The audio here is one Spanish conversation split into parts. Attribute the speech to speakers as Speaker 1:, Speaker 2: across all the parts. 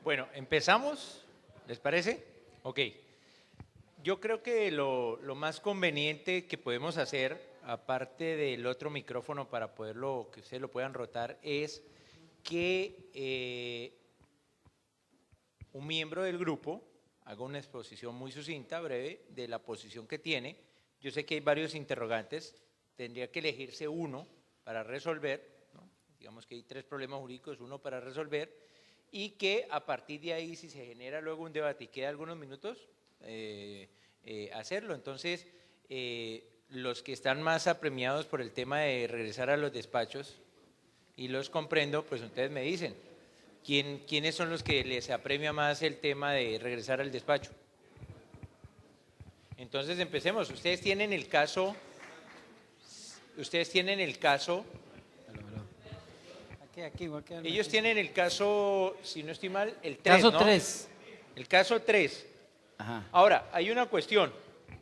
Speaker 1: Bueno, empezamos, ¿les parece? Ok. Yo creo que lo más conveniente que podemos hacer, aparte del otro micrófono para poderlo, que ustedes lo puedan rotar, es que un miembro del grupo haga una exposición muy sucinta, breve, de la posición que tiene. Yo sé que hay varios interrogantes, tendría que elegirse uno para resolver, ¿no? Digamos que hay 3 problemas jurídicos, uno para resolver, y que a partir de ahí, si se genera luego un debate y queda algunos minutos, hacerlo. Entonces, los que están más apremiados por el tema de regresar a los despachos, y los comprendo, pues ustedes me dicen, ¿quiénes son los que les apremia más el tema de regresar al despacho? Entonces empecemos. Ustedes tienen el caso, ellos tienen el caso, si no estoy mal, el 3,
Speaker 2: Caso
Speaker 1: ¿no?
Speaker 2: 3.
Speaker 1: El caso 3.
Speaker 2: Ajá.
Speaker 1: Ahora, hay una cuestión,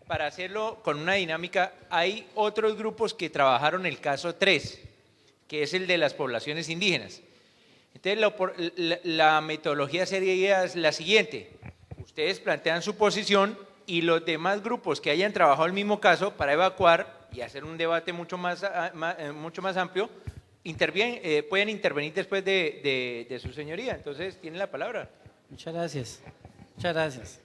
Speaker 1: para hacerlo con una dinámica, hay otros grupos que trabajaron el caso 3, que es el de las poblaciones indígenas. Entonces, la metodología sería la siguiente: ustedes plantean su posición y los demás grupos que hayan trabajado el mismo caso, para evacuar y hacer un debate mucho más amplio, pueden intervenir después de su señoría. Entonces, tienen la palabra.
Speaker 2: Muchas gracias. Muchas gracias.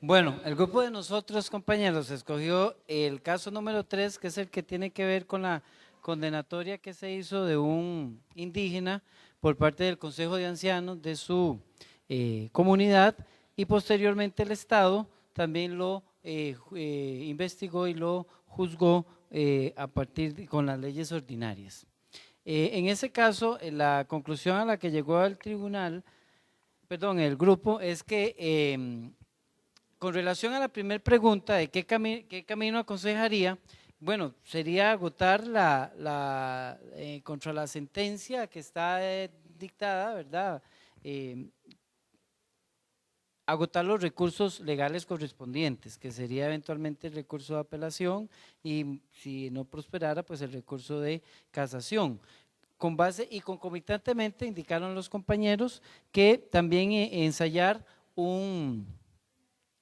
Speaker 2: Bueno, el grupo de nosotros, compañeros, escogió el caso número 3, que es el que tiene que ver con la condenatoria que se hizo de un indígena por parte del Consejo de Ancianos de su comunidad, y posteriormente el Estado también lo investigó y lo juzgó con las leyes ordinarias. En ese caso, la conclusión a la que llegó el grupo, es que con relación a la primera pregunta de qué camino aconsejaría, bueno, sería agotar contra la sentencia que está dictada, ¿verdad? Agotar los recursos legales correspondientes, que sería eventualmente el recurso de apelación, y si no prosperara, pues el recurso de casación. Con base y concomitantemente indicaron los compañeros que también ensayar un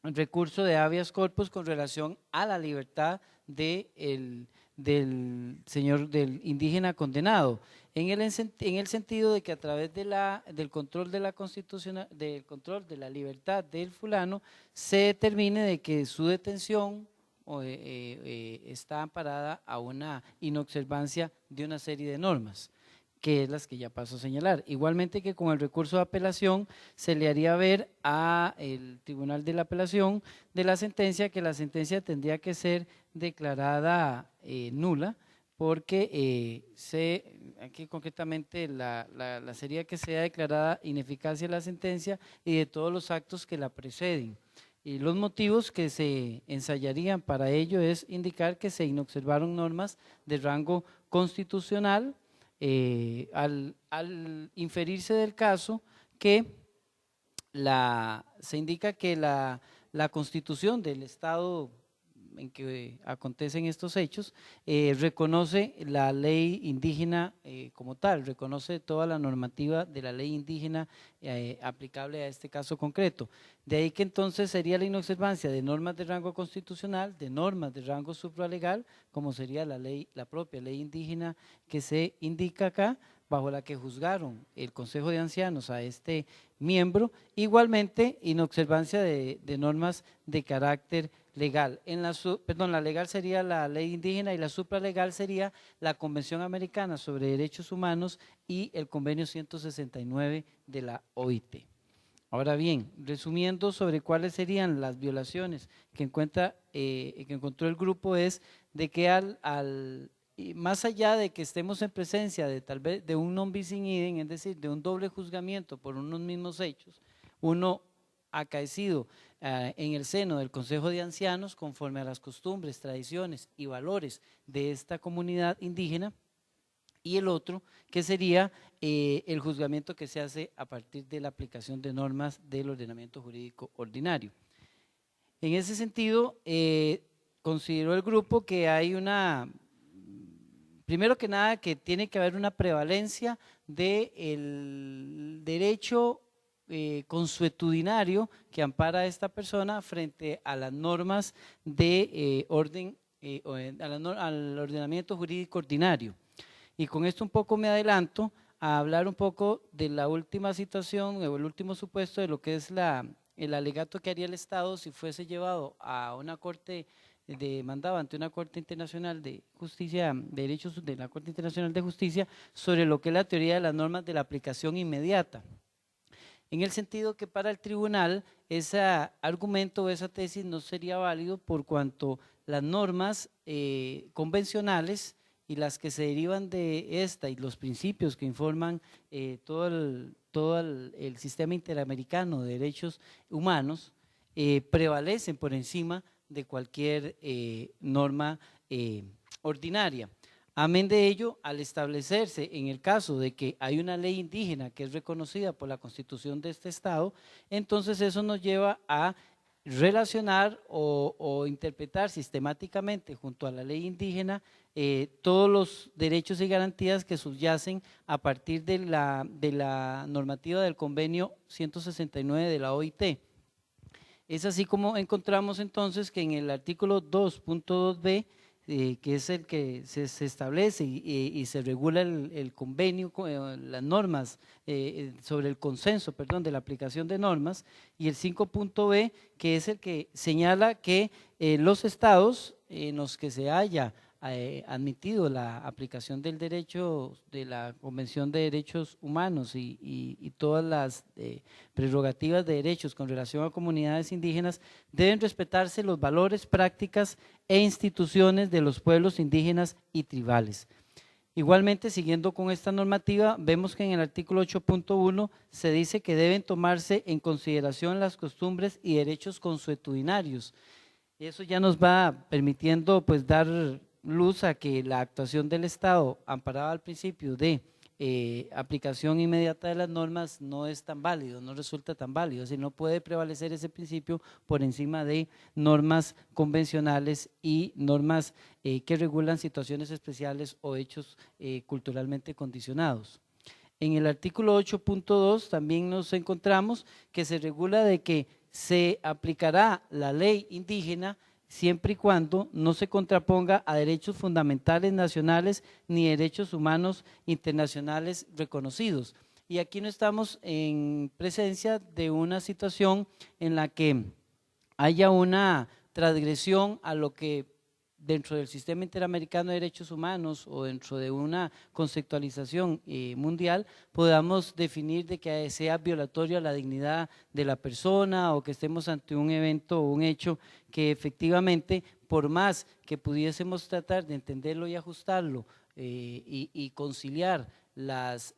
Speaker 2: recurso de habeas corpus con relación a la libertad del indígena condenado, en el sentido de que a través del control de la constitución, del control de la libertad del fulano, se determine de que su detención está amparada a una inobservancia de una serie de normas, que es las que ya paso a señalar. Igualmente que con el recurso de apelación se le haría ver al Tribunal de la Apelación de la sentencia que la sentencia tendría que ser declarada nula, porque aquí concretamente sería que sea declarada ineficacia la sentencia y de todos los actos que la preceden. Y los motivos que se ensayarían para ello es indicar que se inobservaron normas de rango constitucional, al inferirse del caso que se indica que la Constitución del Estado en que acontecen estos hechos reconoce la ley indígena como tal, reconoce toda la normativa de la ley indígena aplicable a este caso concreto. De ahí que entonces sería la inobservancia de normas de rango constitucional, de normas de rango supralegal, como sería la propia ley indígena que se indica acá, bajo la que juzgaron el Consejo de Ancianos a este miembro, igualmente inobservancia de normas de carácter legal. La legal sería la ley indígena y la supralegal sería la Convención Americana sobre Derechos Humanos y el Convenio 169 de la OIT. Ahora bien, resumiendo sobre cuáles serían las violaciones que encontró el grupo, es de que más allá de que estemos en presencia de tal vez de un non bis in idem, es decir, de un doble juzgamiento por unos mismos hechos, uno acaecido en el seno del Consejo de Ancianos conforme a las costumbres, tradiciones y valores de esta comunidad indígena, y el otro que sería el juzgamiento que se hace a partir de la aplicación de normas del ordenamiento jurídico ordinario. En ese sentido, consideró el grupo que hay primero que nada, que tiene que haber una prevalencia del derecho consuetudinario que ampara a esta persona frente a las normas de orden, al ordenamiento jurídico ordinario. Y con esto un poco me adelanto a hablar un poco de la última situación o el último supuesto de lo que es el alegato que haría el Estado si fuese llevado a una corte demandado ante una Corte Internacional de Justicia, de Derechos de la Corte Internacional de Justicia, sobre lo que es la teoría de las normas de la aplicación inmediata. En el sentido que para el tribunal ese argumento o esa tesis no sería válido por cuanto las normas convencionales y las que se derivan de esta y los principios que informan todo el sistema interamericano de derechos humanos prevalecen por encima de cualquier norma ordinaria. Amén de ello, al establecerse en el caso de que hay una ley indígena que es reconocida por la Constitución de este Estado, entonces eso nos lleva a relacionar o interpretar sistemáticamente junto a la ley indígena todos los derechos y garantías que subyacen a partir de la normativa del convenio 169 de la OIT. Es así como encontramos entonces que en el artículo 2.2b, que es el que se establece y se regula el convenio, las normas sobre el consenso, de la aplicación de normas, y el 5.b, que es el que señala que los estados en los que se haya admitido la aplicación del derecho de la Convención de Derechos Humanos y todas las prerrogativas de derechos con relación a comunidades indígenas, deben respetarse los valores, prácticas e instituciones de los pueblos indígenas y tribales. Igualmente, siguiendo con esta normativa, vemos que en el artículo 8.1 se dice que deben tomarse en consideración las costumbres y derechos consuetudinarios. Eso ya nos va permitiendo pues dar luz a que la actuación del Estado, amparada al principio de aplicación inmediata de las normas, no es tan válido, no resulta tan válido, si no puede prevalecer ese principio por encima de normas convencionales y normas que regulan situaciones especiales o hechos culturalmente condicionados. En el artículo 8.2 también nos encontramos que se regula de que se aplicará la ley indígena siempre y cuando no se contraponga a derechos fundamentales nacionales ni derechos humanos internacionales reconocidos. Y aquí no estamos en presencia de una situación en la que haya una transgresión a lo que dentro del sistema interamericano de derechos humanos o dentro de una conceptualización mundial podamos definir de que sea violatorio a la dignidad de la persona o que estemos ante un evento o un hecho que efectivamente, por más que pudiésemos tratar de entenderlo y ajustarlo y conciliar las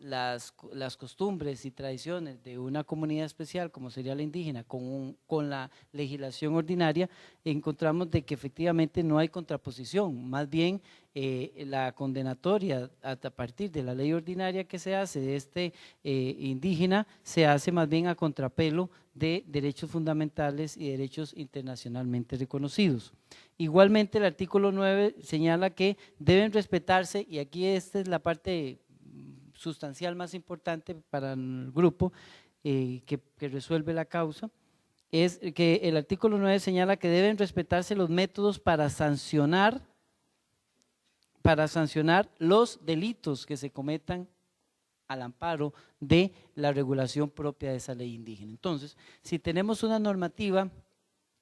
Speaker 2: costumbres y tradiciones de una comunidad especial como sería la indígena con la legislación ordinaria, encontramos de que efectivamente no hay contraposición, más bien la condenatoria a partir de la ley ordinaria que se hace de este indígena se hace más bien a contrapelo de derechos fundamentales y derechos internacionalmente reconocidos. Igualmente el artículo 9 señala que deben respetarse, y aquí esta es la parte sustancial más importante para el grupo que resuelve la causa, es que el artículo 9 señala que deben respetarse los métodos para sancionar los delitos que se cometan al amparo de la regulación propia de esa ley indígena. Entonces, si tenemos una normativa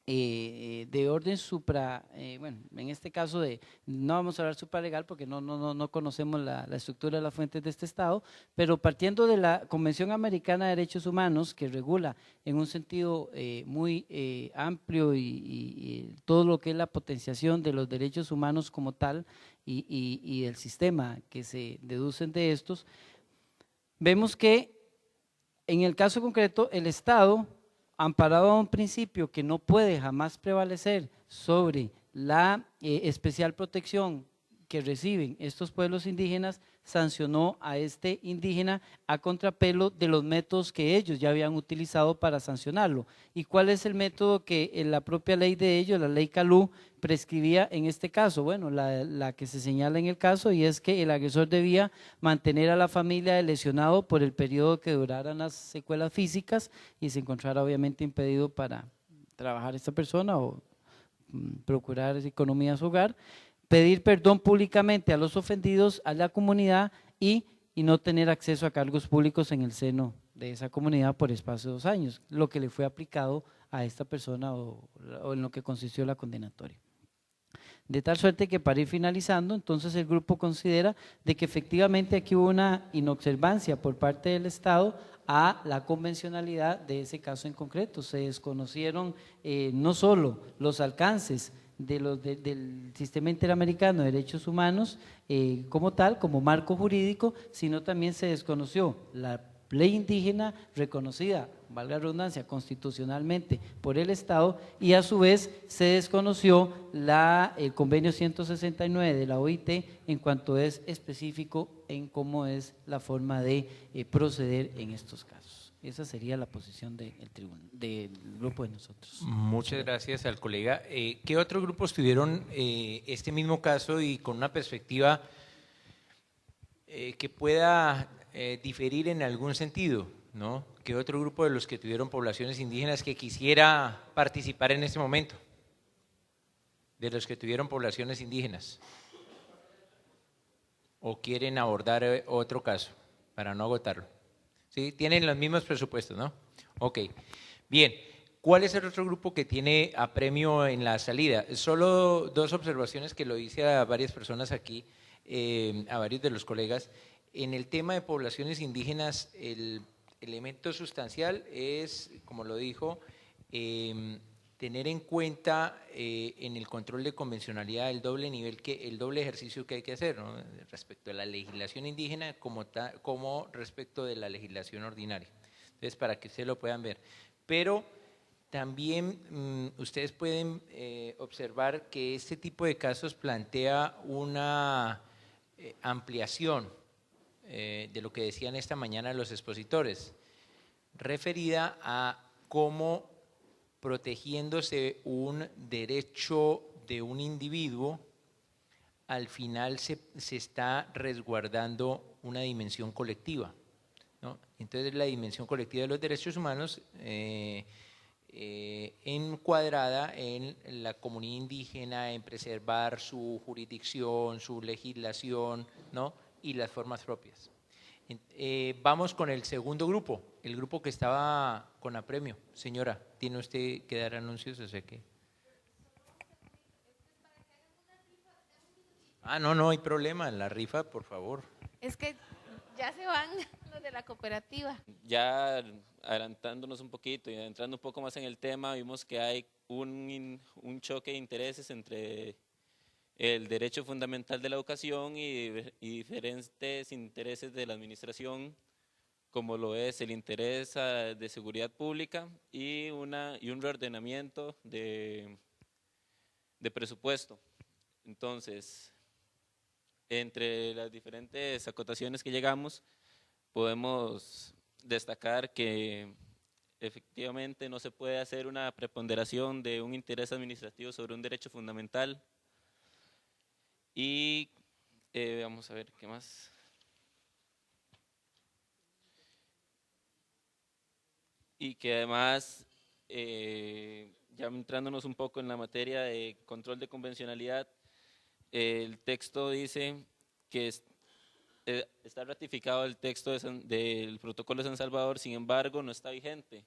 Speaker 2: de orden supra, bueno, en este caso no vamos a hablar supralegal porque no conocemos la estructura de las fuentes de este Estado, pero partiendo de la Convención Americana de Derechos Humanos, que regula en un sentido muy amplio y todo lo que es la potenciación de los derechos humanos como tal y del sistema que se deducen de estos, vemos que en el caso concreto el Estado, amparado a un principio que no puede jamás prevalecer sobre la especial protección que reciben estos pueblos indígenas, sancionó a este indígena a contrapelo de los métodos que ellos ya habían utilizado para sancionarlo. ¿Y cuál es el método que en la propia ley de ellos, la ley Calú, prescribía en este caso? Bueno, la que se señala en el caso, y es que el agresor debía mantener a la familia del lesionado por el periodo que duraran las secuelas físicas y se encontrara obviamente impedido para trabajar esta persona o procurar economía a su hogar, pedir perdón públicamente a los ofendidos, a la comunidad y no tener acceso a cargos públicos en el seno de esa comunidad por espacio de 2 años, lo que le fue aplicado a esta persona o en lo que consistió la condenatoria. De tal suerte que para ir finalizando, entonces el grupo considera de que efectivamente aquí hubo una inobservancia por parte del Estado a la convencionalidad de ese caso en concreto. Se desconocieron no solo los alcances del Sistema Interamericano de Derechos Humanos como tal, como marco jurídico, sino también se desconoció la ley indígena reconocida, valga la redundancia, constitucionalmente por el Estado, y a su vez se desconoció el convenio 169 de la OIT en cuanto es específico en cómo es la forma de proceder en estos casos. Esa sería la posición del grupo de nosotros.
Speaker 1: Muchas gracias al colega. ¿Qué otros grupos tuvieron este mismo caso y con una perspectiva que pueda diferir en algún sentido, ¿no? ¿Qué otro grupo de los que tuvieron poblaciones indígenas que quisiera participar en este momento? De los que tuvieron poblaciones indígenas. ¿O quieren abordar otro caso para no agotarlo? ¿Sí? Tienen los mismos presupuestos, ¿no? Ok. Bien. ¿Cuál es el otro grupo que tiene apremio en la salida? Solo 2 observaciones que lo hice a varias personas aquí, a varios de los colegas. En el tema de poblaciones indígenas, el elemento sustancial es, como lo dijo, tener en cuenta en el control de convencionalidad el doble ejercicio que hay que hacer, ¿no? Respecto a la legislación indígena como respecto de la legislación ordinaria. Entonces, para que ustedes lo puedan ver. Pero también ustedes pueden observar que este tipo de casos plantea una ampliación de lo que decían esta mañana los expositores, referida a cómo protegiéndose un derecho de un individuo, al final se está resguardando una dimensión colectiva, ¿no? Entonces la dimensión colectiva de los derechos humanos encuadrada en la comunidad indígena, en preservar su jurisdicción, su legislación, ¿no? Y las formas propias. Vamos con el segundo grupo, el grupo que estaba con apremio. Señora, ¿tiene usted que dar anuncios? O sea que... no hay problema, la rifa, por favor.
Speaker 3: Es que ya se van los de la cooperativa.
Speaker 4: Ya adelantándonos un poquito y entrando un poco más en el tema, vimos que hay un choque de intereses entre el derecho fundamental de la educación y diferentes intereses de la administración, como lo es el interés de seguridad pública y un reordenamiento de presupuesto. Entonces, entre las diferentes acotaciones que llegamos, podemos destacar que efectivamente no se puede hacer una preponderación de un interés administrativo sobre un derecho fundamental. Y vamos a ver qué más. Y que además, ya entrándonos un poco en la materia de control de convencionalidad, el texto dice que está ratificado el texto del protocolo de San Salvador, sin embargo no está vigente.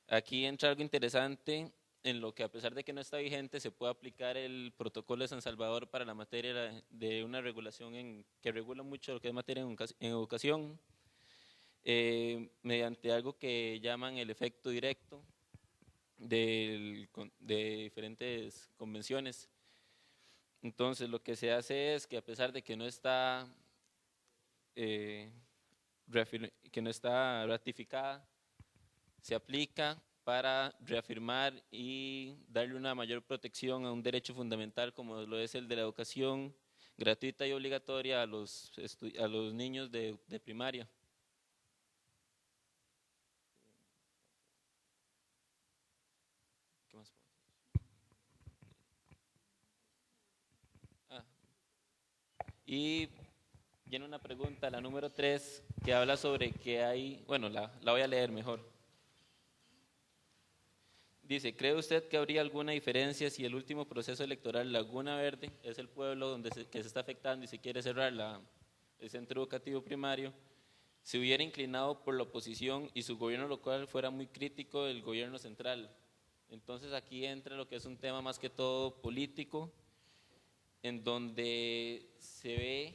Speaker 4: Aquí entra algo interesante en lo que, a pesar de que no está vigente, se puede aplicar el protocolo de San Salvador para la materia de una regulación que regula mucho lo que es materia en educación, mediante algo que llaman el efecto directo de diferentes convenciones. Entonces, lo que se hace es que, a pesar de que no está ratificada, se aplica para reafirmar y darle una mayor protección a un derecho fundamental como lo es el de la educación, gratuita y obligatoria a los niños de primaria. ¿Qué más puedo decir? Y viene una pregunta, la número 3, que habla sobre que hay, bueno, la voy a leer mejor. Dice, ¿cree usted que habría alguna diferencia si el último proceso electoral, Laguna Verde, es el pueblo donde que se está afectando y se quiere cerrar el centro educativo primario, se hubiera inclinado por la oposición y su gobierno local fuera muy crítico del gobierno central? Entonces aquí entra lo que es un tema más que todo político, en donde se ve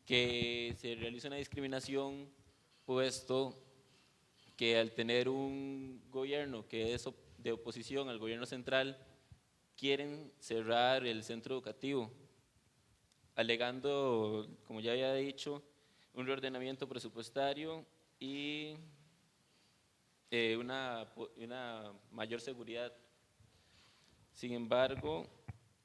Speaker 4: que se realiza una discriminación, puesto que al tener un gobierno que es de oposición al gobierno central, quieren cerrar el centro educativo, alegando, como ya había dicho, un reordenamiento presupuestario y una mayor seguridad. Sin embargo,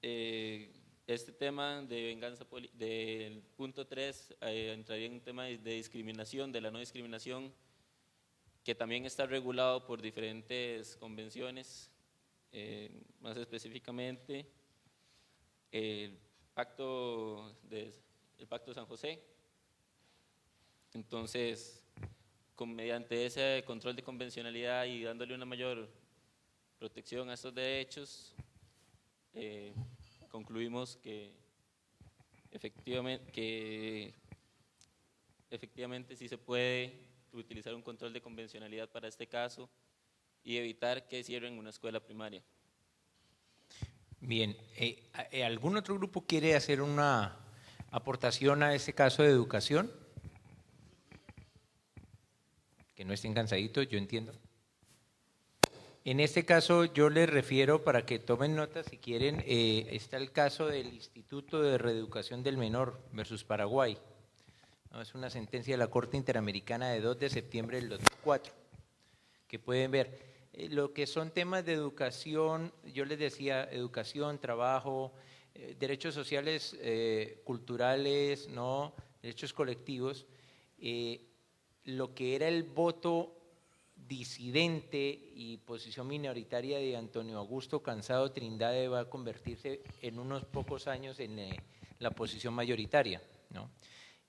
Speaker 4: este tema de venganza, del punto 3, entraría en un tema de discriminación, de la no discriminación, que también está regulado por diferentes convenciones, más específicamente el Pacto de San José. Entonces, mediante ese control de convencionalidad y dándole una mayor protección a estos derechos, concluimos que efectivamente sí se puede utilizar un control de convencionalidad para este caso y evitar que cierren una escuela primaria.
Speaker 1: Bien, ¿algún otro grupo quiere hacer una aportación a este caso de educación? Que no estén cansaditos, yo entiendo. En este caso yo les refiero, para que tomen nota si quieren, está el caso del Instituto de Reeducación del Menor versus Paraguay. No, es una sentencia de la Corte Interamericana de 2 de septiembre del 2004, que pueden ver. Lo que son temas de educación, yo les decía, educación, trabajo, derechos sociales, culturales, ¿no? Derechos colectivos, lo que era el voto disidente y posición minoritaria de Antonio Augusto Cansado Trindade va a convertirse en unos pocos años en la posición mayoritaria, ¿no?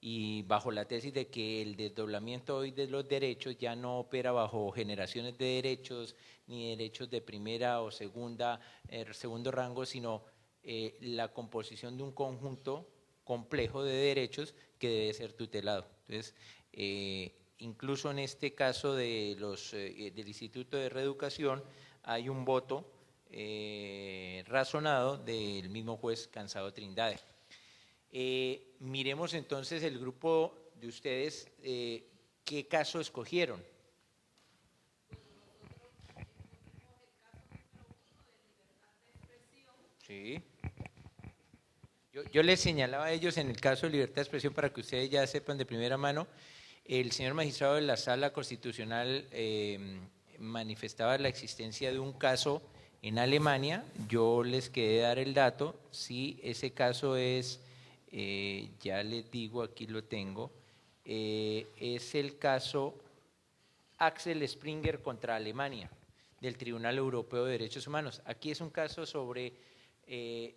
Speaker 1: Y bajo la tesis de que el desdoblamiento hoy de los derechos ya no opera bajo generaciones de derechos, ni derechos de primera o segundo rango, sino la composición de un conjunto complejo de derechos que debe ser tutelado. Entonces, incluso en este caso de del Instituto de Reeducación hay un voto razonado del mismo juez Cansado Trindade. Miremos entonces el grupo de ustedes, ¿qué caso escogieron? Sí. Yo les señalaba a ellos en el caso de libertad de expresión para que ustedes ya sepan de primera mano. El señor magistrado de la Sala Constitucional manifestaba la existencia de un caso en Alemania. Yo les quedé dar el dato. Sí, ese caso es, ya les digo, aquí lo tengo, es el caso Axel Springer contra Alemania, del Tribunal Europeo de Derechos Humanos. Aquí es un caso sobre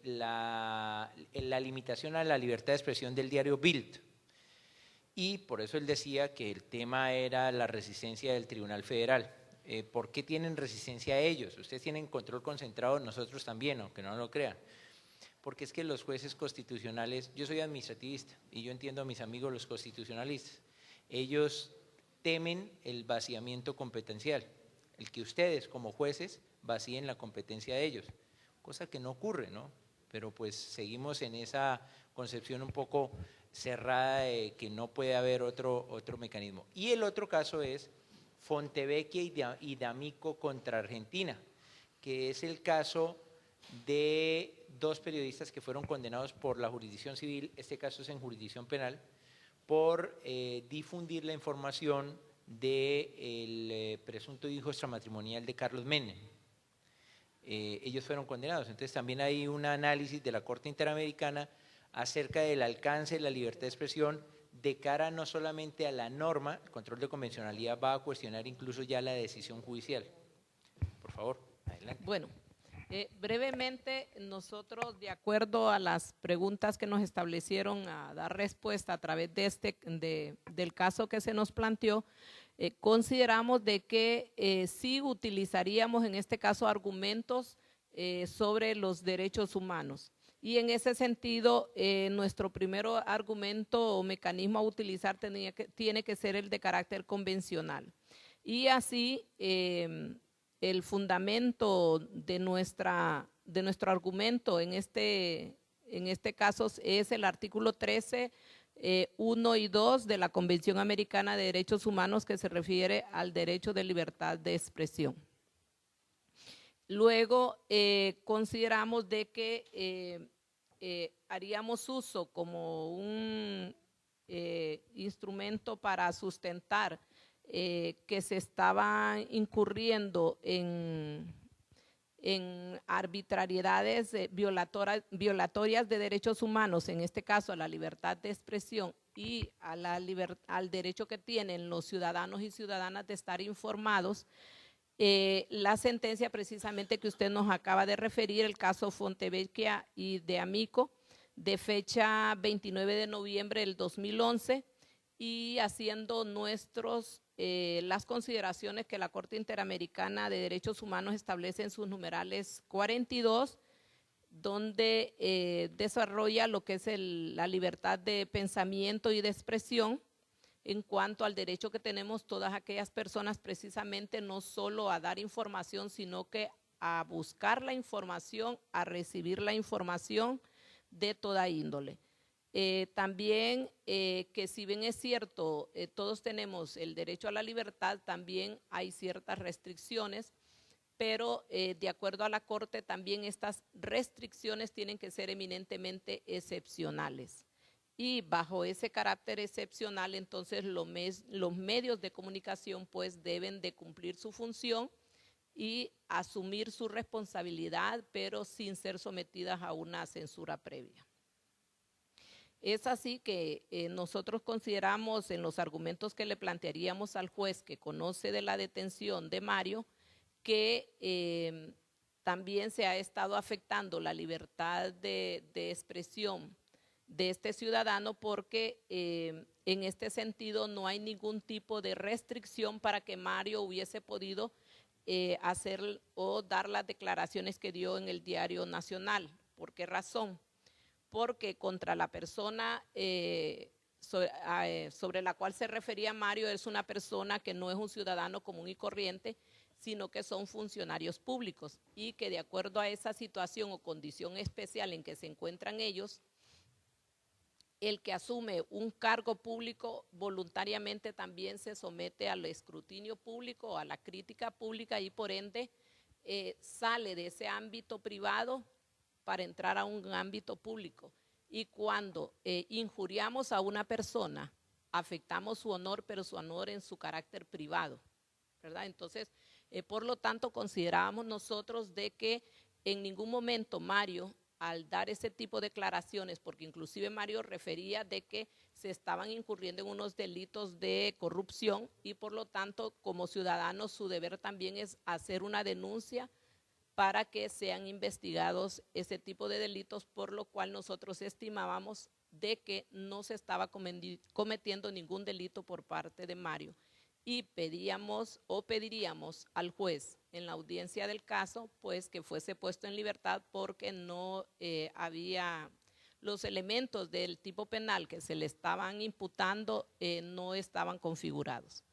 Speaker 1: la limitación a la libertad de expresión del diario Bild. Y por eso él decía que el tema era la resistencia del Tribunal Federal. ¿Por qué tienen resistencia a ellos? Ustedes tienen control concentrado, nosotros también, aunque no lo crean. Porque es que los jueces constitucionales, yo soy administrativista y yo entiendo a mis amigos los constitucionalistas, ellos temen el vaciamiento competencial, el que ustedes como jueces vacíen la competencia de ellos, cosa que no ocurre, ¿no? Pero pues seguimos en esa concepción un poco cerrada de que no puede haber otro mecanismo. Y el otro caso es Fontevecchia y D'Amico contra Argentina, que es el caso de 2 periodistas que fueron condenados por la jurisdicción civil, este caso es en jurisdicción penal, por difundir la información del presunto hijo extramatrimonial de Carlos Menem. Ellos fueron condenados, entonces también hay un análisis de la Corte Interamericana acerca del alcance de la libertad de expresión de cara no solamente a la norma, el control de convencionalidad va a cuestionar incluso ya la decisión judicial. Por favor, adelante.
Speaker 5: Bueno, brevemente, nosotros, de acuerdo a las preguntas que nos establecieron a dar respuesta a través de del caso que se nos planteó, consideramos de que sí utilizaríamos en este caso argumentos sobre los derechos humanos. Y en ese sentido, nuestro primer argumento o mecanismo a utilizar tiene que ser el de carácter convencional. Y así, el fundamento de nuestro argumento en este caso es el artículo 13, 1 y 2 de la Convención Americana de Derechos Humanos, que se refiere al derecho de libertad de expresión. Luego, consideramos de que haríamos uso como un instrumento para sustentar que se estaba incurriendo en arbitrariedades violatorias de derechos humanos, en este caso a la libertad de expresión y al derecho que tienen los ciudadanos y ciudadanas de estar informados. La sentencia precisamente que usted nos acaba de referir, el caso Fontevecchia y de Amico, de fecha 29 de noviembre del 2011, y haciendo las consideraciones que la Corte Interamericana de Derechos Humanos establece en sus numerales 42, donde desarrolla lo que es la libertad de pensamiento y de expresión, en cuanto al derecho que tenemos todas aquellas personas precisamente no solo a dar información, sino que a buscar la información, a recibir la información de toda índole. También que si bien es cierto, todos tenemos el derecho a la libertad, también hay ciertas restricciones, pero de acuerdo a la Corte también estas restricciones tienen que ser eminentemente excepcionales. Y bajo ese carácter excepcional, entonces los medios de comunicación pues deben de cumplir su función y asumir su responsabilidad, pero sin ser sometidas a una censura previa. Es así que nosotros consideramos en los argumentos que le plantearíamos al juez que conoce de la detención de Mario, que también se ha estado afectando la libertad de expresión de este ciudadano, porque en este sentido no hay ningún tipo de restricción para que Mario hubiese podido hacer o dar las declaraciones que dio en el Diario Nacional. ¿Por qué razón? Porque contra la persona sobre la cual se refería Mario es una persona que no es un ciudadano común y corriente, sino que son funcionarios públicos y que de acuerdo a esa situación o condición especial en que se encuentran ellos, el que asume un cargo público voluntariamente también se somete al escrutinio público, a la crítica pública y por ende sale de ese ámbito privado para entrar a un ámbito público. Y cuando injuriamos a una persona, afectamos su honor, pero su honor en su carácter privado, ¿verdad? Entonces, por lo tanto, consideramos nosotros de que en ningún momento Mario, al dar ese tipo de declaraciones, porque inclusive Mario refería de que se estaban incurriendo en unos delitos de corrupción y por lo tanto, como ciudadanos, su deber también es hacer una denuncia para que sean investigados ese tipo de delitos, por lo cual nosotros estimábamos de que no se estaba cometiendo ningún delito por parte de Mario. Y pedíamos o pediríamos al juez en la audiencia del caso, pues que fuese puesto en libertad porque no había los elementos del tipo penal que se le estaban imputando, no estaban configurados.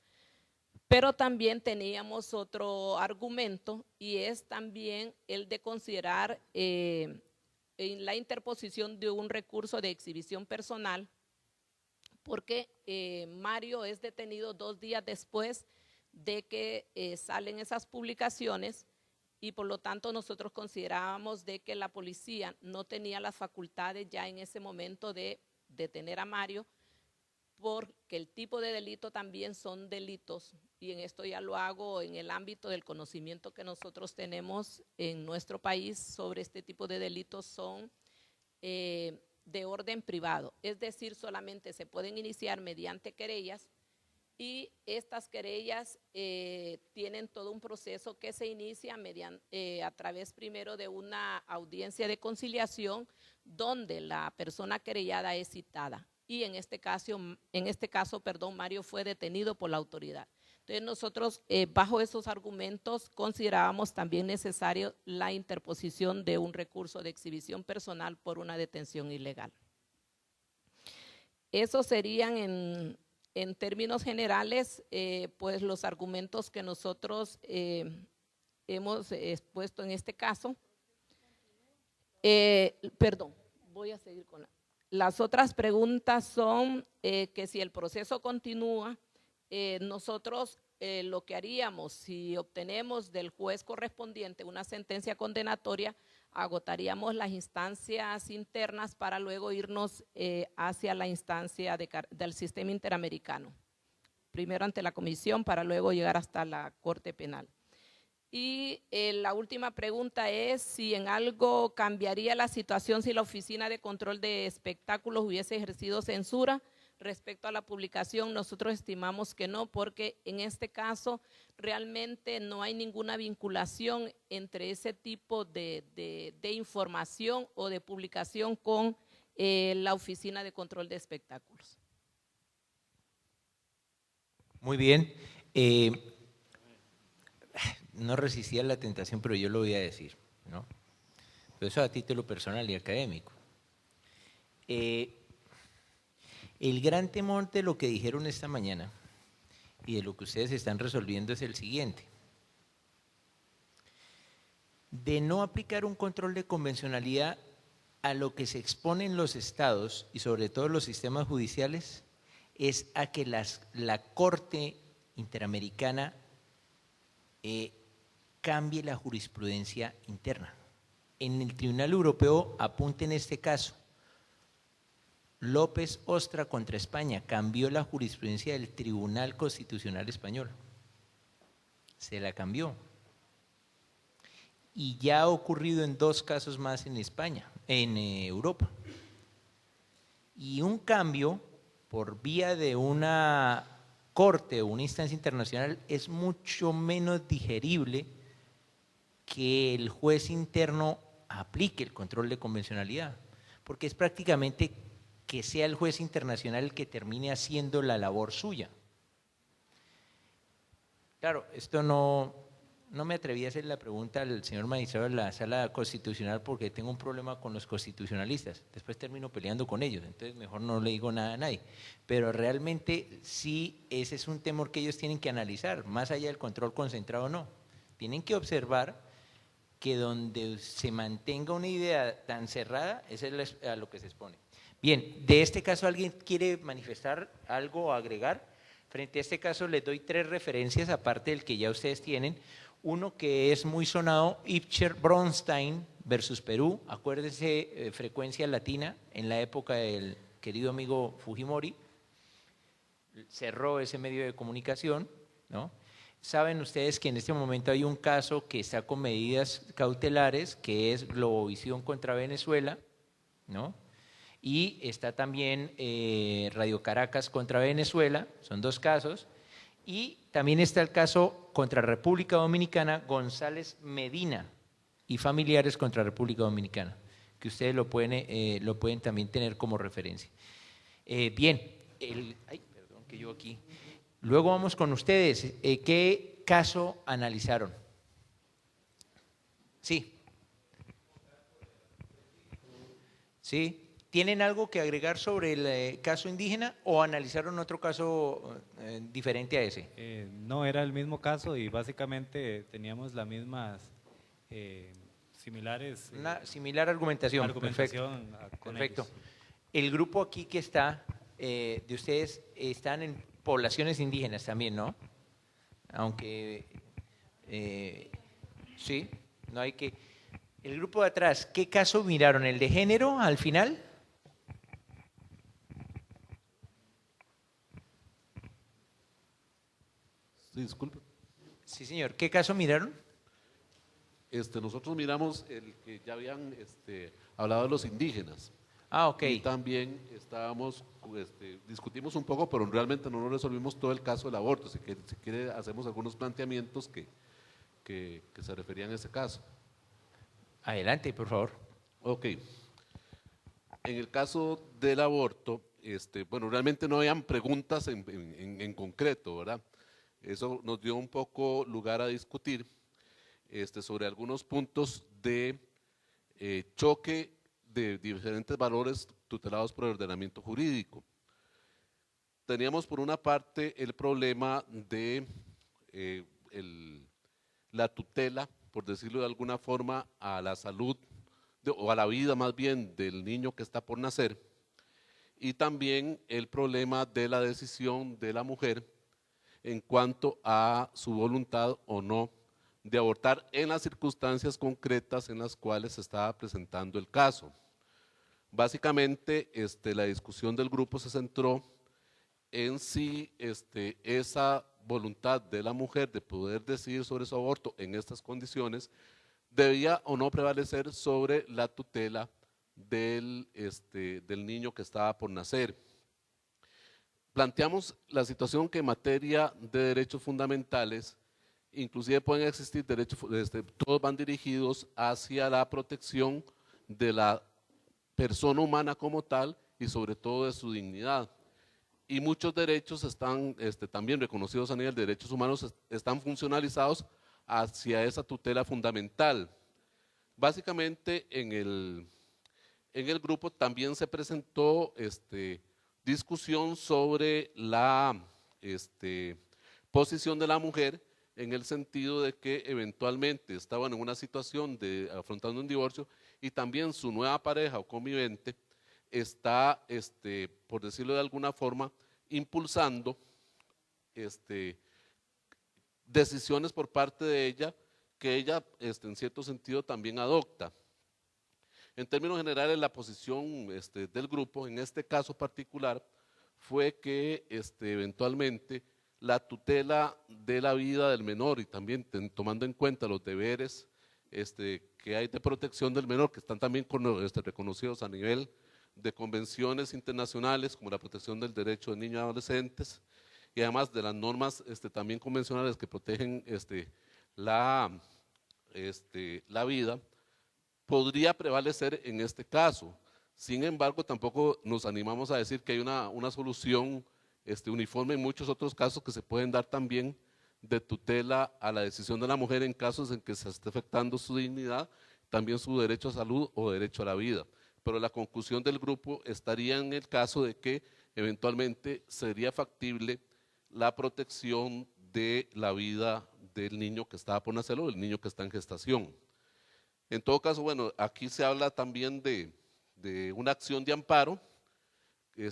Speaker 5: Pero también teníamos otro argumento y es también el de considerar en la interposición de un recurso de exhibición personal, porque Mario es detenido 2 días después de que salen esas publicaciones y por lo tanto nosotros considerábamos de que la policía no tenía las facultades ya en ese momento de detener a Mario, porque el tipo de delito también son delitos, y en esto ya lo hago en el ámbito del conocimiento que nosotros tenemos en nuestro país sobre este tipo de delitos, son de orden privado, es decir, solamente se pueden iniciar mediante querellas y estas querellas tienen todo un proceso que se inicia a través primero de una audiencia de conciliación donde la persona querellada es citada y en este caso, Mario fue detenido por la autoridad. Entonces nosotros bajo esos argumentos considerábamos también necesario la interposición de un recurso de exhibición personal por una detención ilegal. Esos serían en términos generales pues los argumentos que nosotros hemos expuesto en este caso. Perdón, voy a seguir con las otras preguntas son que si el proceso continúa, nosotros lo que haríamos si obtenemos del juez correspondiente una sentencia condenatoria, agotaríamos las instancias internas para luego irnos hacia la instancia del sistema interamericano. Primero ante la comisión para luego llegar hasta la Corte Penal. Y la última pregunta es si en algo cambiaría la situación si la Oficina de Control de Espectáculos hubiese ejercido censura respecto a la publicación. Nosotros estimamos que no, porque en este caso realmente no hay ninguna vinculación entre ese tipo de información o de publicación con la Oficina de Control de Espectáculos.
Speaker 1: Muy bien. No resistía la tentación, pero yo lo voy a decir, ¿no? Pero eso a título personal y académico. El gran temor de lo que dijeron esta mañana y de lo que ustedes están resolviendo es el siguiente. De no aplicar un control de convencionalidad a lo que se expone en los estados y sobre todo los sistemas judiciales es a que la Corte Interamericana cambie la jurisprudencia interna. En el Tribunal Europeo, apunten este caso, López Ostra contra España cambió la jurisprudencia del Tribunal Constitucional Español. Se la cambió. Y ya ha ocurrido en 2 casos más en España, en Europa. Y un cambio por vía de una corte o una instancia internacional es mucho menos digerible que el juez interno aplique el control de convencionalidad, porque es prácticamente que sea el juez internacional el que termine haciendo la labor suya. Claro, esto no me atreví a hacer la pregunta al señor magistrado de la Sala Constitucional porque tengo un problema con los constitucionalistas, después termino peleando con ellos, entonces mejor no le digo nada a nadie, pero realmente sí, ese es un temor que ellos tienen que analizar, más allá del control concentrado o no, tienen que observar que donde se mantenga una idea tan cerrada, eso es a lo que se expone. Bien, de este caso, ¿alguien quiere manifestar algo o agregar? Frente a este caso les doy 3 referencias, aparte del que ya ustedes tienen. Uno que es muy sonado, Ipcher-Bronstein versus Perú, acuérdense, frecuencia latina, en la época del querido amigo Fujimori, cerró ese medio de comunicación, ¿no? Saben ustedes que en este momento hay un caso que está con medidas cautelares, que es Globovisión contra Venezuela, ¿no? Y está también Radio Caracas contra Venezuela, son 2 casos, y también está el caso contra República Dominicana, González Medina y familiares contra República Dominicana, que ustedes lo pueden también tener como referencia. Bien, perdón que yo aquí… Luego vamos con ustedes. ¿Qué caso analizaron? Sí. ¿Sí? ¿Tienen algo que agregar sobre el caso indígena o analizaron otro caso diferente a ese?
Speaker 6: No, era el mismo caso y básicamente teníamos las mismas similares…
Speaker 1: Una similar argumentación.
Speaker 6: Perfecto.
Speaker 1: Perfecto. El grupo aquí que está, de ustedes, están en poblaciones indígenas también, ¿no? Aunque, sí, no hay que… El grupo de atrás, ¿qué caso miraron? ¿El de género al final?
Speaker 7: Sí, disculpe.
Speaker 1: Sí, señor. ¿Qué caso miraron?
Speaker 7: Nosotros miramos el que ya habían hablado de los indígenas.
Speaker 1: Ah, ok.
Speaker 7: Y también discutimos un poco, pero realmente no nos resolvimos todo el caso del aborto. Si quiere hacemos algunos planteamientos que se referían a ese caso.
Speaker 1: Adelante, por favor.
Speaker 7: Ok. En el caso del aborto, bueno, realmente no habían preguntas en concreto, ¿verdad? Eso nos dio un poco lugar a discutir sobre algunos puntos de choque de diferentes valores tutelados por el ordenamiento jurídico. Teníamos por una parte el problema de la tutela, por decirlo de alguna forma, a la salud o a la vida más bien del niño que está por nacer, y también el problema de la decisión de la mujer en cuanto a su voluntad o no de abortar en las circunstancias concretas en las cuales se estaba presentando el caso. Básicamente, la discusión del grupo se centró en si esa voluntad de la mujer de poder decidir sobre su aborto en estas condiciones debía o no prevalecer sobre la tutela del niño que estaba por nacer. Planteamos la situación que en materia de derechos fundamentales, inclusive pueden existir derechos, todos van dirigidos hacia la protección de la persona humana como tal y sobre todo de su dignidad. Y muchos derechos están también reconocidos a nivel de derechos humanos, están funcionalizados hacia esa tutela fundamental. Básicamente en el grupo también se presentó discusión sobre la posición de la mujer en el sentido de que eventualmente estaban en una situación de afrontando un divorcio y también su nueva pareja o convivente está, por decirlo de alguna forma, impulsando decisiones por parte de ella que ella en cierto sentido también adopta. En términos generales, la posición del grupo, en este caso particular, fue que eventualmente la tutela de la vida del menor y también tomando en cuenta los deberes que hay de protección del menor, que están también reconocidos a nivel de convenciones internacionales, como la protección del derecho de niños y adolescentes, y además de las normas también convencionales que protegen la vida, podría prevalecer en este caso. Sin embargo, tampoco nos animamos a decir que hay una solución uniforme en muchos otros casos que se pueden dar también de tutela a la decisión de la mujer en casos en que se esté afectando su dignidad, también su derecho a salud o derecho a la vida. Pero la conclusión del grupo estaría en el caso de que eventualmente sería factible la protección de la vida del niño que estaba por nacer o del niño que está en gestación. En todo caso, bueno, aquí se habla también de una acción de amparo, que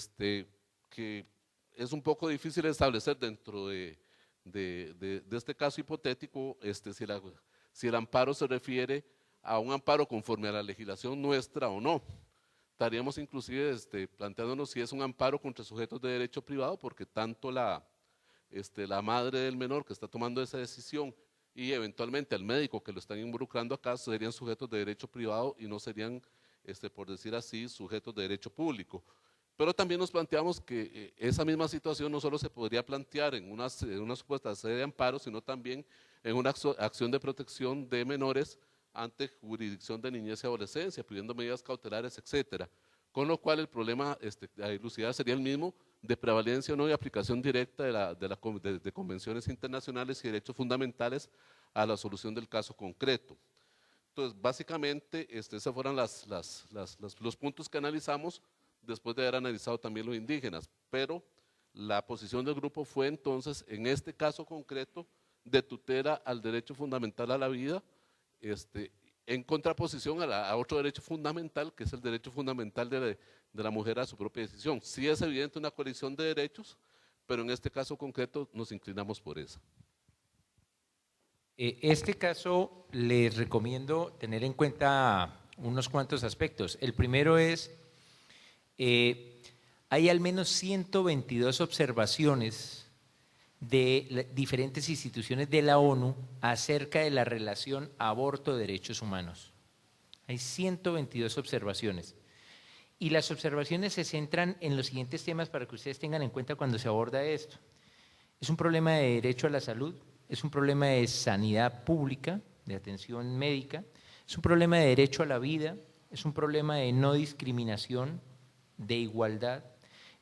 Speaker 7: es un poco difícil de establecer dentro de este caso hipotético, si el amparo se refiere a un amparo conforme a la legislación nuestra o no. Estaríamos inclusive planteándonos si es un amparo contra sujetos de derecho privado, porque tanto la madre del menor que está tomando esa decisión y eventualmente al médico que lo están involucrando acá serían sujetos de derecho privado y no serían, por decir así, sujetos de derecho público. Pero también nos planteamos que esa misma situación no solo se podría plantear en una supuesta sede de amparo, sino también en una acción de protección de menores ante jurisdicción de niñez y adolescencia, pidiendo medidas cautelares, etcétera. Con lo cual el problema a dilucidar sería el mismo de prevalencia o no y aplicación directa de convenciones internacionales y derechos fundamentales a la solución del caso concreto. Entonces, básicamente, esos fueron los puntos que analizamos después de haber analizado también los indígenas, pero la posición del grupo fue entonces, en este caso concreto, de tutela al derecho fundamental a la vida, en contraposición a otro derecho fundamental, que es el derecho fundamental de la mujer a su propia decisión. Sí es evidente una colisión de derechos, pero en este caso concreto nos inclinamos por esa.
Speaker 1: Este caso les recomiendo tener en cuenta unos cuantos aspectos. El primero es, hay al menos 122 observaciones de diferentes instituciones de la ONU acerca de la relación aborto-derechos humanos. Hay 122 observaciones. Y las observaciones se centran en los siguientes temas para que ustedes tengan en cuenta cuando se aborda esto. Es un problema de derecho a la salud, es un problema de sanidad pública, de atención médica, es un problema de derecho a la vida, es un problema de no discriminación, de igualdad,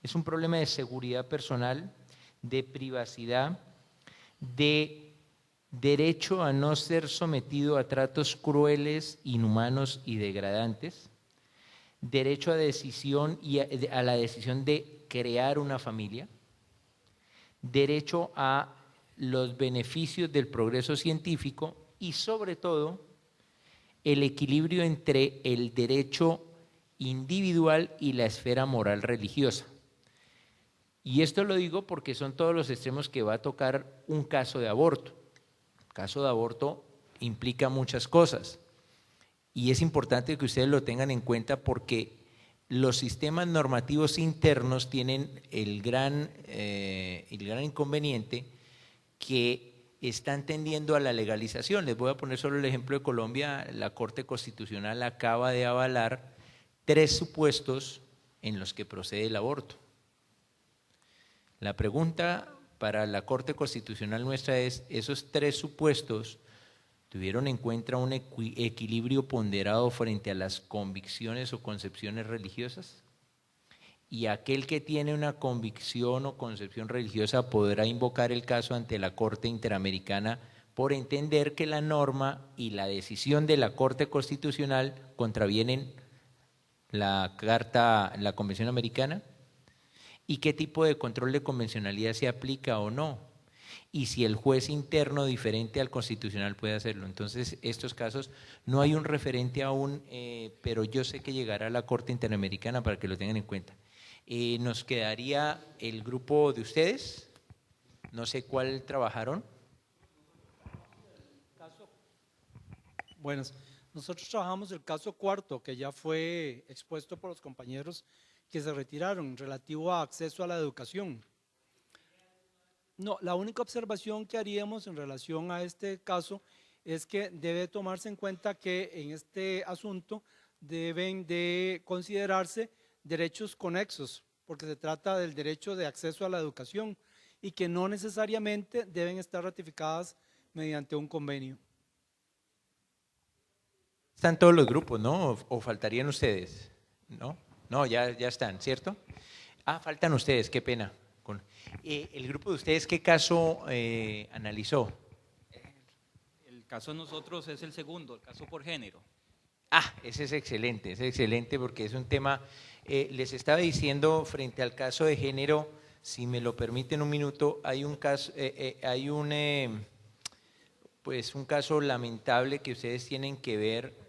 Speaker 1: es un problema de seguridad personal, de privacidad, de derecho a no ser sometido a tratos crueles, inhumanos y degradantes, derecho a decisión y a la decisión de crear una familia, derecho a los beneficios del progreso científico y sobre todo el equilibrio entre el derecho individual y la esfera moral religiosa. Y esto lo digo porque son todos los extremos que va a tocar un caso de aborto. El caso de aborto implica muchas cosas y es importante que ustedes lo tengan en cuenta porque los sistemas normativos internos tienen el gran inconveniente que están tendiendo a la legalización. Les voy a poner solo el ejemplo de Colombia. La Corte Constitucional acaba de avalar 3 supuestos en los que procede el aborto. La pregunta para la Corte Constitucional nuestra es, ¿esos 3 supuestos tuvieron en cuenta un equilibrio ponderado frente a las convicciones o concepciones religiosas? Y aquel que tiene una convicción o concepción religiosa podrá invocar el caso ante la Corte Interamericana por entender que la norma y la decisión de la Corte Constitucional contravienen la Convención Americana, y qué tipo de control de convencionalidad se aplica o no, y si el juez interno diferente al constitucional puede hacerlo. Entonces, estos casos no hay un referente aún, pero yo sé que llegará a la Corte Interamericana para que lo tengan en cuenta. Nos quedaría el grupo de ustedes, no sé cuál trabajaron.
Speaker 8: Buenas, nosotros trabajamos el caso cuarto, que ya fue expuesto por los compañeros que se retiraron, relativo a acceso a la educación. No, la única observación que haríamos en relación a este caso es que debe tomarse en cuenta que en este asunto deben de considerarse derechos conexos, porque se trata del derecho de acceso a la educación y que no necesariamente deben estar ratificadas mediante un convenio.
Speaker 1: Están todos los grupos, ¿no? ¿O faltarían ustedes? ¿No? No, ya están, ¿cierto? Ah, faltan ustedes, qué pena. ¿El grupo de ustedes qué caso analizó?
Speaker 9: El caso de nosotros es el segundo, el caso por género.
Speaker 1: Ah, ese es excelente porque es un tema, les estaba diciendo frente al caso de género, si me lo permiten un minuto, hay un caso, pues un caso lamentable que ustedes tienen que ver,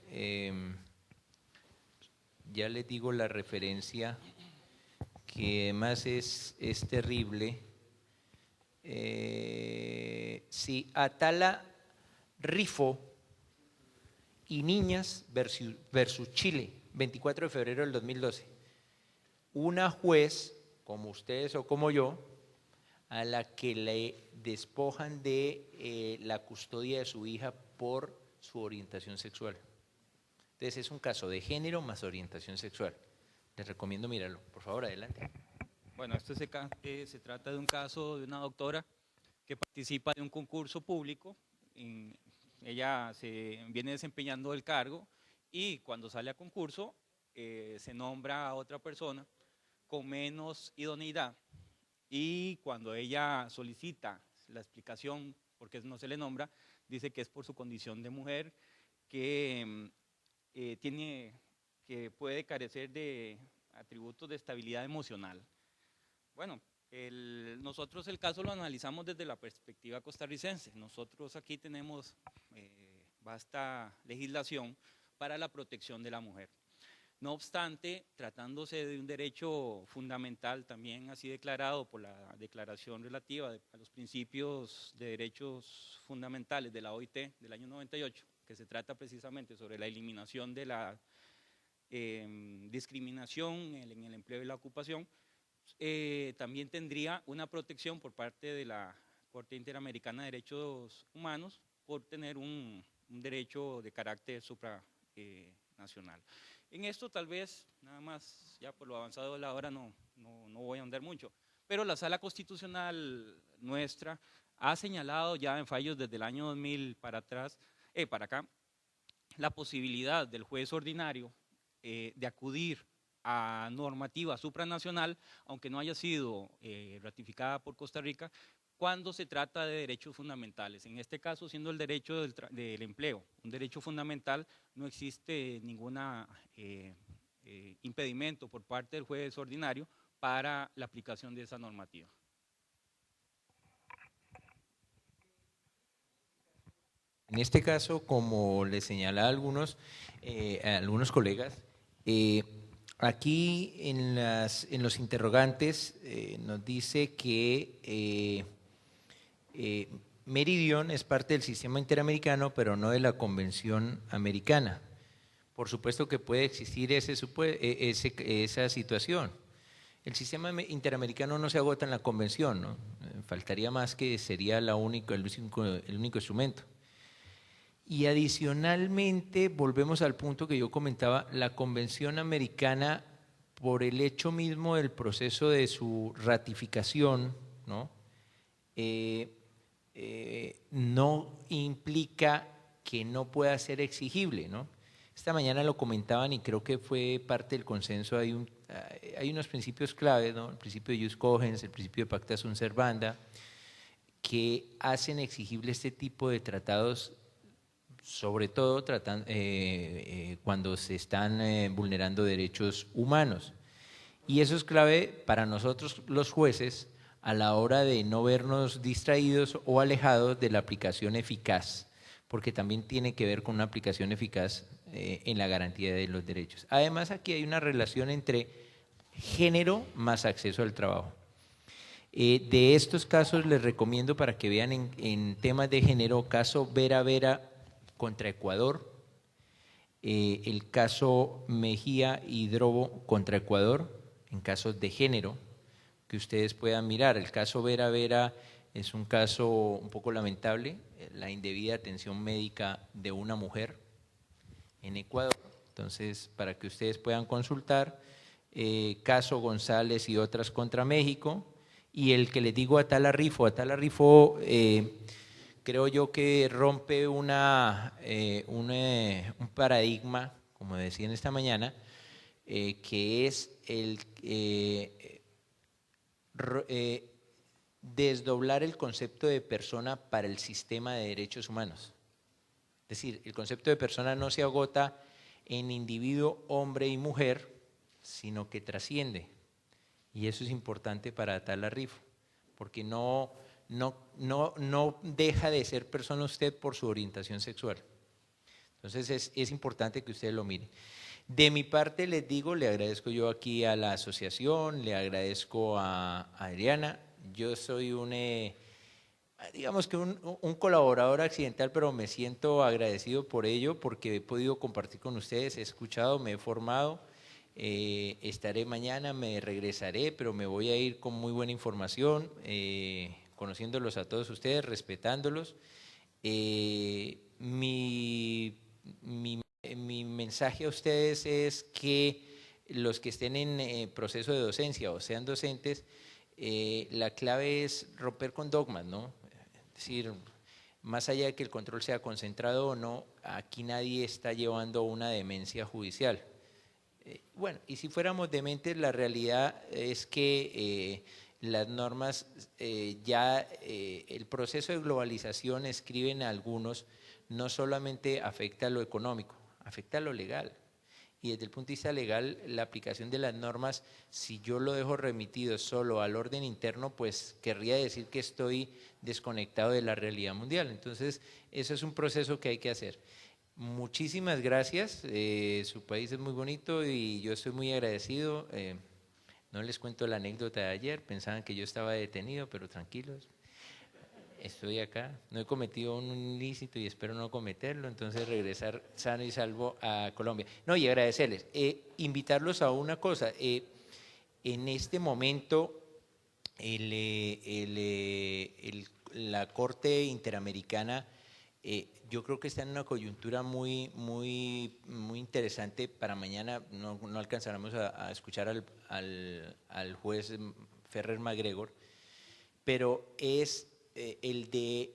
Speaker 1: ya les digo la referencia, que además es terrible. Sí, Atala Rifo y Niñas versus Chile, 24 de febrero del 2012. Una juez, como ustedes o como yo, a la que le despojan de la custodia de su hija por su orientación sexual. Entonces es un caso de género más orientación sexual. Les recomiendo mirarlo. Por favor, adelante.
Speaker 9: Bueno, esto se trata de un caso de una doctora que participa de un concurso público. Ella se viene desempeñando el cargo y cuando sale a concurso se nombra a otra persona con menos idoneidad. Y cuando ella solicita la explicación por qué no se le nombra, dice que es por su condición de mujer, que que puede carecer de atributos de estabilidad emocional. Bueno, nosotros el caso lo analizamos desde la perspectiva costarricense. Nosotros aquí tenemos vasta legislación para la protección de la mujer. No obstante, tratándose de un derecho fundamental también así declarado por la Declaración Relativa a los Principios de Derechos Fundamentales de la OIT del año 98, que se trata precisamente sobre la eliminación de la discriminación en el empleo y la ocupación, también tendría una protección por parte de la Corte Interamericana de Derechos Humanos por tener un derecho de carácter supranacional. En esto tal vez, nada más, ya por lo avanzado de la hora no voy a ahondar mucho, pero la Sala Constitucional nuestra ha señalado ya en fallos desde el año 2000 para atrás, para acá, la posibilidad del juez ordinario de acudir a normativa supranacional, aunque no haya sido ratificada por Costa Rica, cuando se trata de derechos fundamentales. En este caso, siendo el derecho del empleo un derecho fundamental, no existe ningún impedimento por parte del juez ordinario para la aplicación de esa normativa.
Speaker 1: En este caso, como les señalaba a algunos colegas, aquí en los interrogantes nos dice que Meridión es parte del sistema interamericano, pero no de la Convención Americana. Por supuesto que puede existir esa situación. El sistema interamericano no se agota en la Convención, ¿no? Faltaría más, que sería el único instrumento. Y adicionalmente, volvemos al punto que yo comentaba, la Convención Americana, por el hecho mismo del proceso de su ratificación, ¿no? No implica que no pueda ser exigible, ¿no? Esta mañana lo comentaban y creo que fue parte del consenso. Hay unos principios claves, ¿no? El principio de jus cogens, el principio de pacta sunt servanda, que hacen exigible este tipo de tratados, sobre todo cuando se están vulnerando derechos humanos. Y eso es clave para nosotros los jueces a la hora de no vernos distraídos o alejados de la aplicación eficaz, porque también tiene que ver con una aplicación eficaz en la garantía de los derechos. Además, aquí hay una relación entre género más acceso al trabajo. De estos casos les recomiendo, para que vean en temas de género, caso Vera Vera contra Ecuador, el caso Mejía y Drobo contra Ecuador, en casos de género, que ustedes puedan mirar. El caso Vera Vera es un caso un poco lamentable, la indebida atención médica de una mujer en Ecuador. Entonces, para que ustedes puedan consultar, caso González y otras contra México, y el que les digo, Atala Rifo, creo yo que rompe un paradigma, como decían esta mañana, que es el desdoblar el concepto de persona para el sistema de derechos humanos. Es decir, el concepto de persona no se agota en individuo, hombre y mujer, sino que trasciende. Y eso es importante para Atala Rifo, porque no deja de ser persona usted por su orientación sexual. Entonces es importante que ustedes lo miren. De mi parte les digo, le agradezco yo aquí a la asociación, le agradezco a Adriana. Yo soy digamos que un colaborador accidental, pero me siento agradecido por ello, porque he podido compartir con ustedes, he escuchado, me he formado. Estaré mañana, me regresaré, pero me voy a ir con muy buena información, conociéndolos a todos ustedes, respetándolos. Mi mensaje a ustedes es que los que estén en proceso de docencia o sean docentes, la clave es romper con dogmas, ¿no? Es decir, más allá de que el control sea concentrado o no, aquí nadie está llevando una demencia judicial. Bueno, y si fuéramos dementes, la realidad es que las normas, el proceso de globalización, escriben algunos, no solamente afecta a lo económico, afecta a lo legal. Y desde el punto de vista legal, la aplicación de las normas, si yo lo dejo remitido solo al orden interno, pues querría decir que estoy desconectado de la realidad mundial. Entonces, eso es un proceso que hay que hacer. Muchísimas gracias, su país es muy bonito y yo estoy muy agradecido. No les cuento la anécdota de ayer, pensaban que yo estaba detenido, pero tranquilos, estoy acá, no he cometido un ilícito y espero no cometerlo, entonces regresar sano y salvo a Colombia. No, y agradecerles, invitarlos a una cosa, en este momento la Corte Interamericana Yo creo que está en una coyuntura muy interesante. Para mañana no alcanzaremos a escuchar al juez Ferrer MacGregor, pero es el de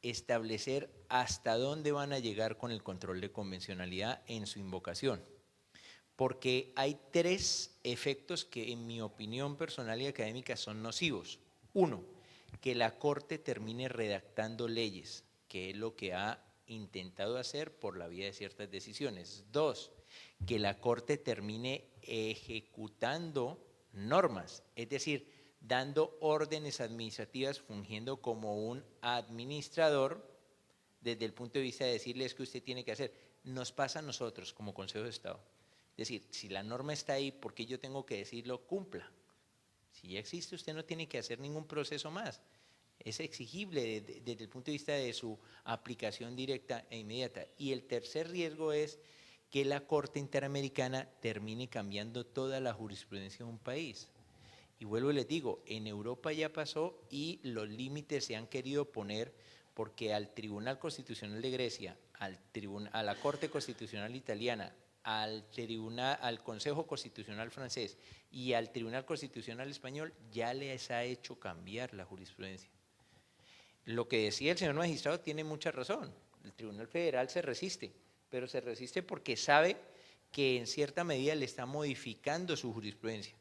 Speaker 1: establecer hasta dónde van a llegar con el control de convencionalidad en su invocación. Porque hay 3 efectos que en mi opinión personal y académica son nocivos. 1, que la Corte termine redactando leyes, que es lo que ha intentado hacer por la vía de ciertas decisiones. 2, que la Corte termine ejecutando normas, es decir, dando órdenes administrativas, fungiendo como un administrador desde el punto de vista de decirles que usted tiene que hacer. Nos pasa a nosotros como Consejo de Estado. Es decir, si la norma está ahí, ¿por qué yo tengo que decirlo? Cumpla. Si ya existe, usted no tiene que hacer ningún proceso más. Es exigible desde el punto de vista de su aplicación directa e inmediata. Y el tercer riesgo es que la Corte Interamericana termine cambiando toda la jurisprudencia de un país. Y vuelvo y les digo, en Europa ya pasó y los límites se han querido poner porque al Tribunal Constitucional de Grecia, a la Corte Constitucional Italiana, al Consejo Constitucional francés y al Tribunal Constitucional español ya les ha hecho cambiar la jurisprudencia. Lo que decía el señor magistrado tiene mucha razón. El Tribunal Federal se resiste, pero se resiste porque sabe que en cierta medida le está modificando su jurisprudencia.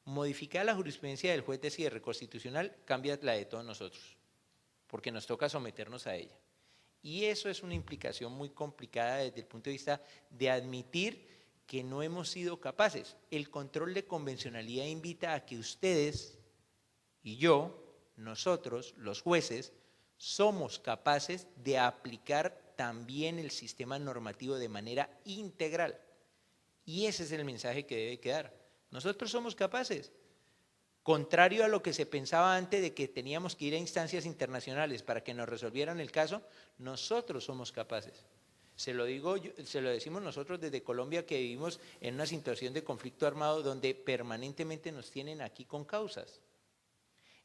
Speaker 1: Modificar la jurisprudencia del juez de cierre constitucional cambia la de todos nosotros, porque nos toca someternos a ella. Y eso es una implicación muy complicada desde el punto de vista de admitir que no hemos sido capaces. El control de convencionalidad invita a que ustedes y yo, nosotros, los jueces, somos capaces de aplicar también el sistema normativo de manera integral. Y ese es el mensaje que debe quedar. Nosotros somos capaces. Contrario a lo que se pensaba antes de que teníamos que ir a instancias internacionales para que nos resolvieran el caso, nosotros somos capaces. Se lo decimos nosotros desde Colombia, que vivimos en una situación de conflicto armado donde permanentemente nos tienen aquí con causas.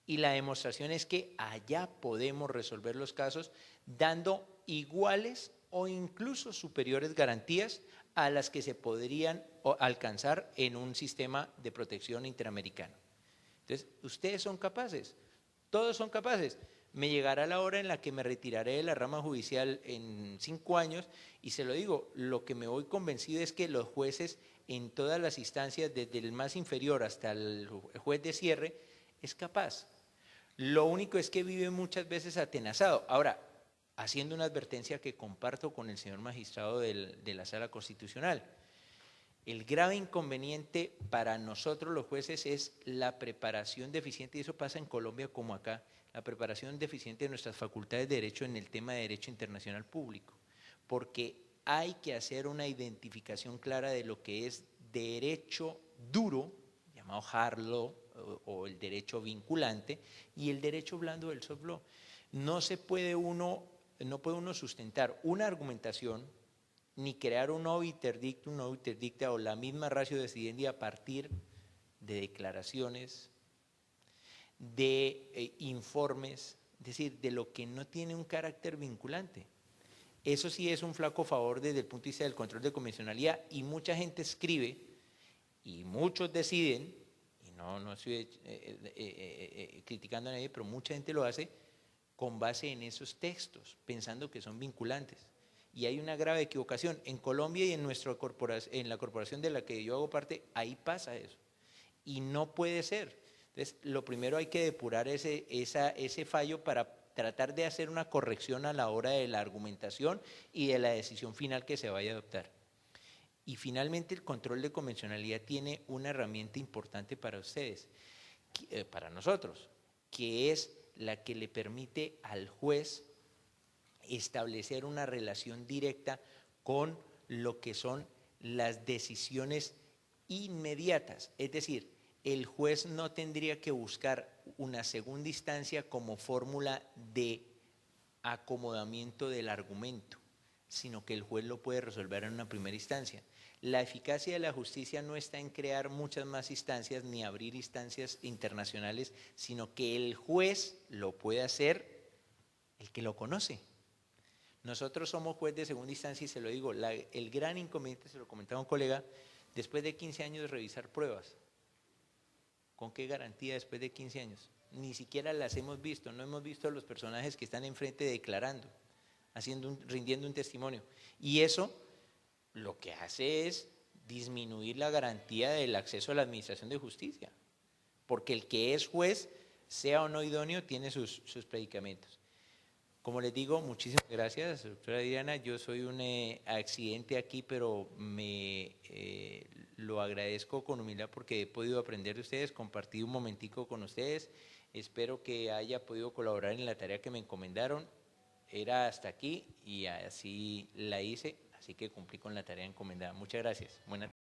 Speaker 1: Y la demostración es que allá podemos resolver los casos dando iguales o incluso superiores garantías a las que se podrían alcanzar en un sistema de protección interamericano. Entonces, ustedes son capaces, todos son capaces. Me llegará la hora en la que me retiraré de la rama judicial en 5 años y se lo digo, lo que me voy convencido es que los jueces en todas las instancias, desde el más inferior hasta el juez de cierre, es capaz. Lo único es que vive muchas veces atenazado. Ahora, haciendo una advertencia que comparto con el señor magistrado de la Sala Constitucional, el grave inconveniente para nosotros los jueces es la preparación deficiente, y eso pasa en Colombia como acá, la preparación deficiente de nuestras facultades de derecho en el tema de derecho internacional público, porque hay que hacer una identificación clara de lo que es derecho duro, llamado hard law, o el derecho vinculante, y el derecho blando del soft law. No puede uno sustentar una argumentación ni crear un obiter dicta o la misma ratio decidendi a partir de declaraciones, de informes, es decir, de lo que no tiene un carácter vinculante. Eso sí es un flaco favor desde el punto de vista del control de convencionalidad, y mucha gente escribe y muchos deciden, y no estoy criticando a nadie, pero mucha gente lo hace con base en esos textos, pensando que son vinculantes. Y hay una grave equivocación. En Colombia y en la corporación de la que yo hago parte, ahí pasa eso. Y no puede ser. Entonces, lo primero hay que depurar ese fallo para tratar de hacer una corrección a la hora de la argumentación y de la decisión final que se vaya a adoptar. Y finalmente, el control de convencionalidad tiene una herramienta importante para ustedes, para nosotros, que es la que le permite al juez establecer una relación directa con lo que son las decisiones inmediatas. Es decir, el juez no tendría que buscar una segunda instancia como fórmula de acomodamiento del argumento, sino que el juez lo puede resolver en una primera instancia. La eficacia de la justicia no está en crear muchas más instancias ni abrir instancias internacionales, sino que el juez lo puede hacer el que lo conoce. Nosotros somos juez de segunda instancia y se lo digo, el gran inconveniente, se lo comentaba un colega, después de 15 años de revisar pruebas. ¿Con qué garantía después de 15 años? Ni siquiera las hemos visto, no hemos visto a los personajes que están enfrente declarando, rindiendo un testimonio. Y eso lo que hace es disminuir la garantía del acceso a la administración de justicia, porque el que es juez, sea o no idóneo, tiene sus predicamentos. Como les digo, muchísimas gracias, doctora Diana. Yo soy un accidente aquí, pero lo agradezco con humildad porque he podido aprender de ustedes, compartí un momentico con ustedes. Espero que haya podido colaborar en la tarea que me encomendaron. Era hasta aquí y así la hice, así que cumplí con la tarea encomendada. Muchas gracias. Buenas